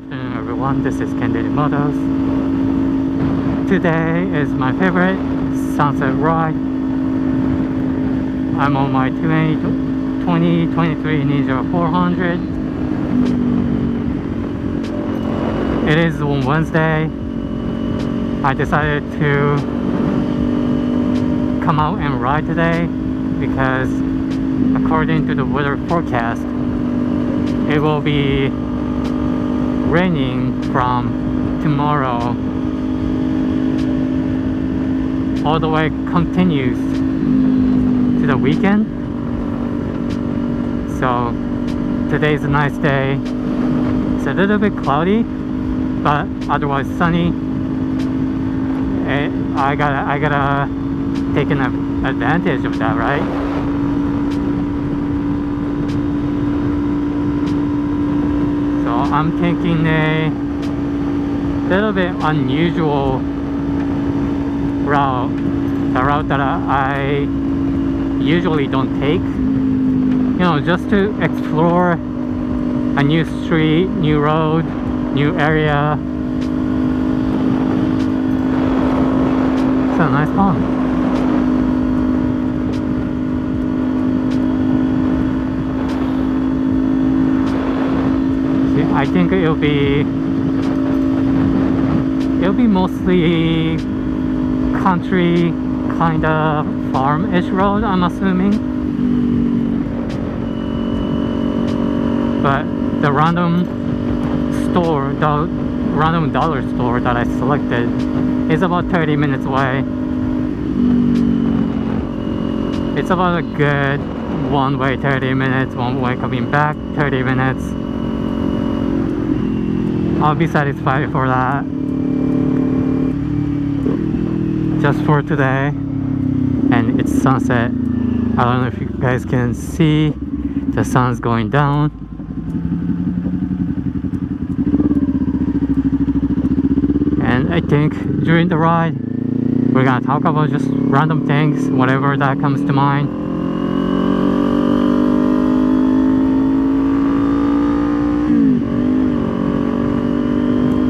afternoon everyone, this is Candid Motos. Today is my favorite sunset ride. I'm on my 2023 Ninja 400. It is on Wednesday. I decided to come out and ride today because according to the weather forecast, it will be raining from tomorrow all the way continues to the weekend. So today's a nice day. It's a little bit cloudy, but otherwise sunny. I gotta take an advantage of that, right? I'm taking a little bit unusual route, the route that I usually don't take, you know, just to explore a new street, new road, new area. It's a nice pond. I think it'll be mostly country kind of farm-ish road, I'm assuming. But the random dollar store that I selected is about 30 minutes away. It's about a good one way 30 minutes, one way coming back 30 minutes. I'll be satisfied for that. Just for today. And it's sunset. I don't know if you guys can see the sun's going down. And I think during the ride we're gonna talk about just random things, whatever that comes to mind.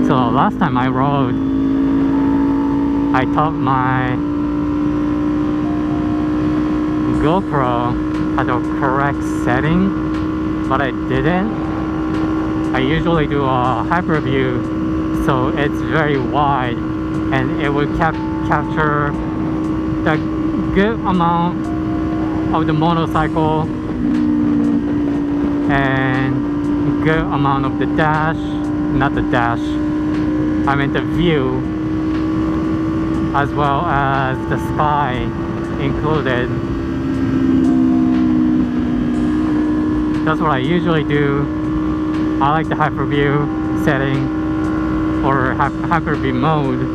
So last time I rode, I thought my GoPro had the correct setting, but I didn't. I usually do a hyper view, so it's very wide and it would capture the good amount of the motorcycle and good amount of the dash, not the dash, I mean the view, as well as the sky included. That's what I usually do. I like the hyper view setting or hyper view mode,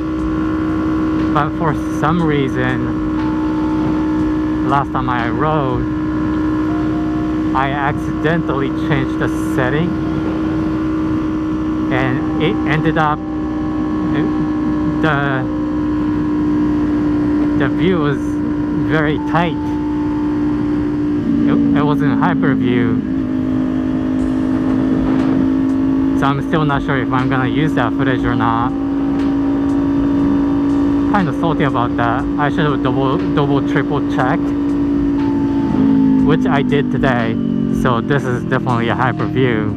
but for some reason last time I rode I accidentally changed the setting and it ended up the view was very tight. It wasn't hyper view, so I'm still not sure if I'm gonna use that footage or not. Kind of salty about that. I should have double triple checked, which I did today. So this is definitely a hyper view.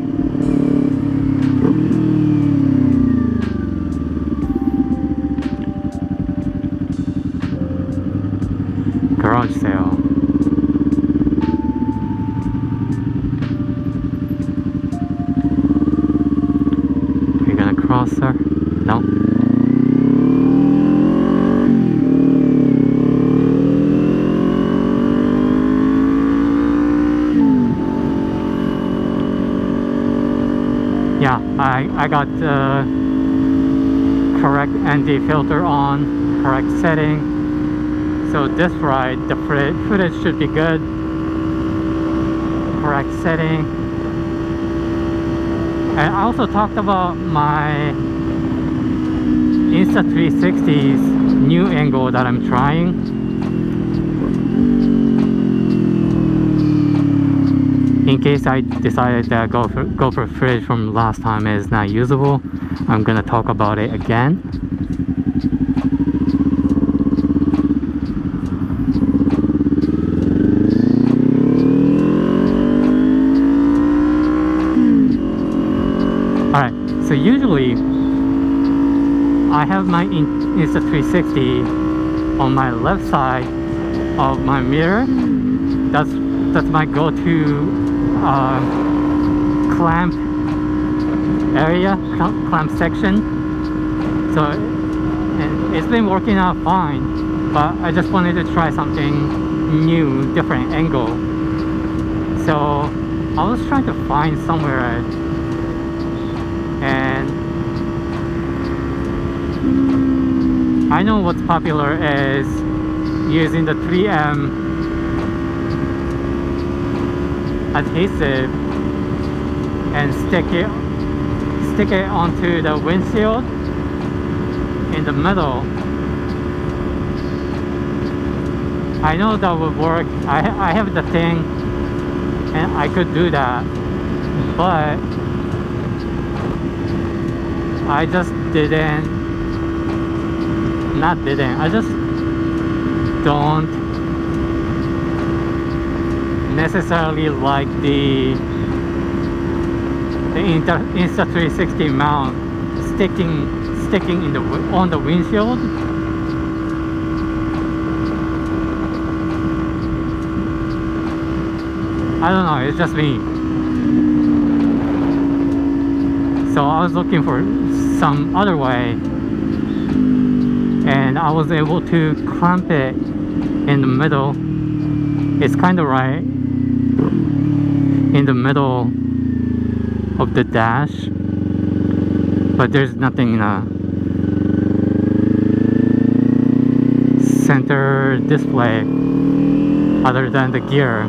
Garage sale. Are you gonna cross, sir? No? Yeah, I got the correct ND filter on, correct setting. So this ride, the footage should be good. Correct setting. And I also talked about my Insta360's new angle that I'm trying. In in case I decided that GoPro footage from last time is not usable, I'm gonna talk about it again. Alright, so usually I have my Insta360 on my left side of my mirror. That's my go-to clamp area, clamp section. So, and it's been working out fine, but I just wanted to try something new, different angle. So I was trying to find somewhere, and I know what's popular is using the 3M adhesive and stick it onto the windshield in the middle. I know that would work. I have the thing and I could do that, but I just I just don't necessarily like the Insta360 mount sticking in on the windshield. I don't know, it's just me. So I was looking for some other way, and I was able to clamp it in the middle. It's kind of right in the middle of the dash, but there's nothing in a center display other than the gear.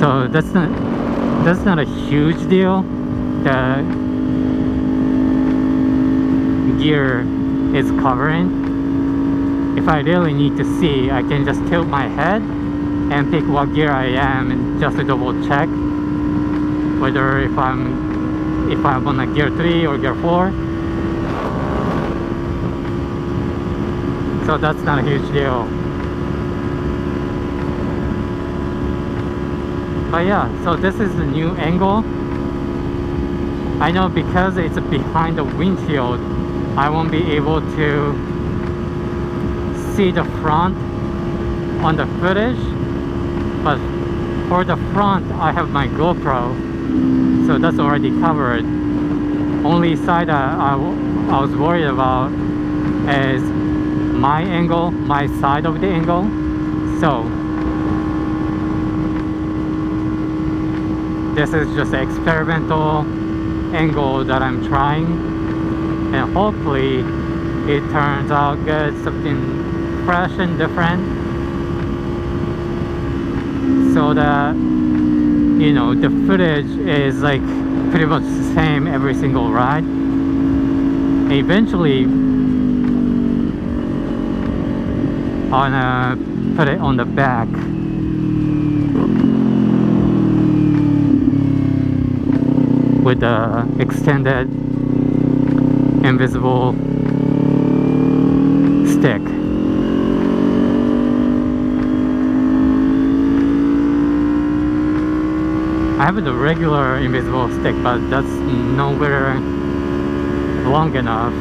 So that's not a huge deal. The gear is covering. If I really need to see, I can just tilt my head and pick what gear I am and just to double check whether if I'm on a gear 3 or gear 4. So that's not a huge deal. But yeah, so this is the new angle. I know because it's behind the windshield, I won't be able to see the front on the footage, but for the front I have my GoPro, so that's already covered. Only side I was worried about is my angle, my side of the angle. So this is just an experimental angle that I'm trying, and hopefully it turns out good, something fresh and different, so that, you know, the footage is like pretty much the same every single ride. Eventually I wanna put it on the back with the extended invisible stick. I have the regular invisible stick, but that's nowhere long enough.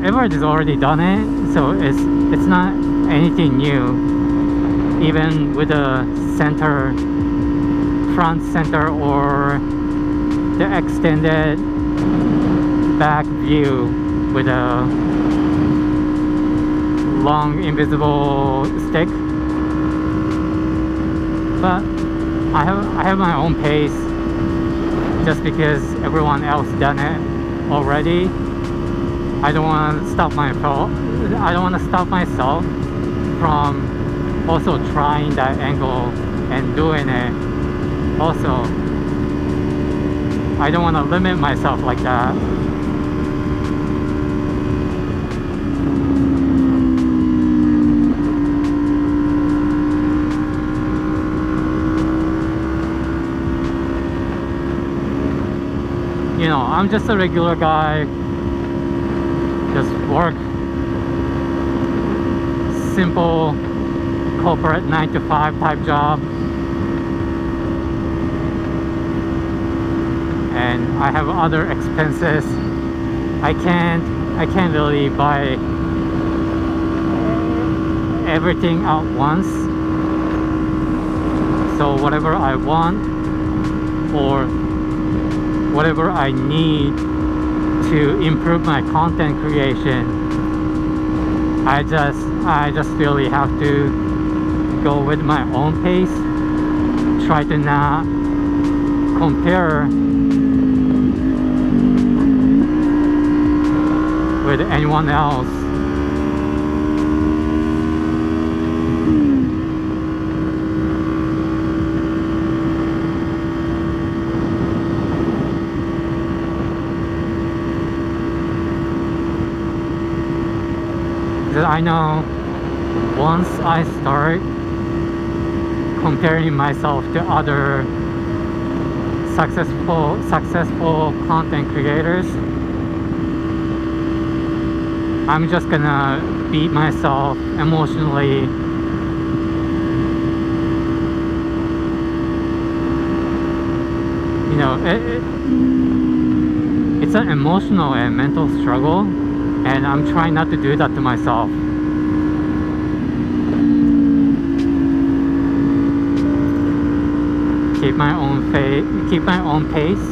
Everybody's already done it, so it's not anything new. even with a front center, or the extended back view with a long invisible stick. But I have my own pace, just because everyone else done it already. I don't want to stop myself from also trying that angle and doing it. Also, I don't want to limit myself like that. You know, I'm just a regular guy, just work simple corporate 9-to-5 type job, and I have other expenses. I can't really buy everything at once. So whatever I want or whatever I need to improve my content creation, I just really have to go with my own pace. Try to not compare with anyone else. Because I know once I start comparing myself to other successful content creators, I'm just gonna beat myself emotionally. You know, it's an emotional and mental struggle, and I'm trying not to do that to myself. Keep my own pace.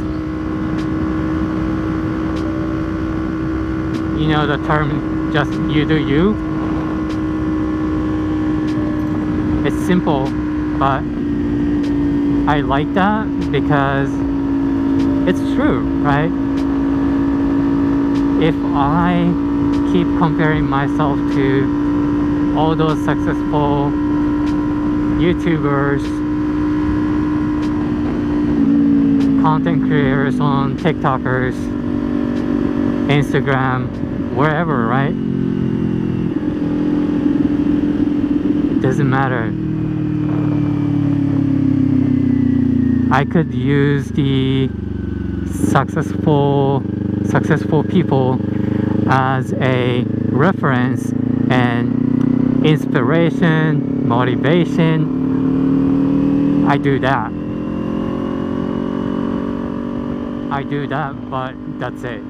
You know the term, just you do you. It's simple, but I like that because it's true, right? If I keep comparing myself to all those successful YouTubers, content creators on TikTokers, Instagram, wherever, right? Doesn't matter. I could use the successful people as a reference and inspiration, motivation. I do that, but that's it.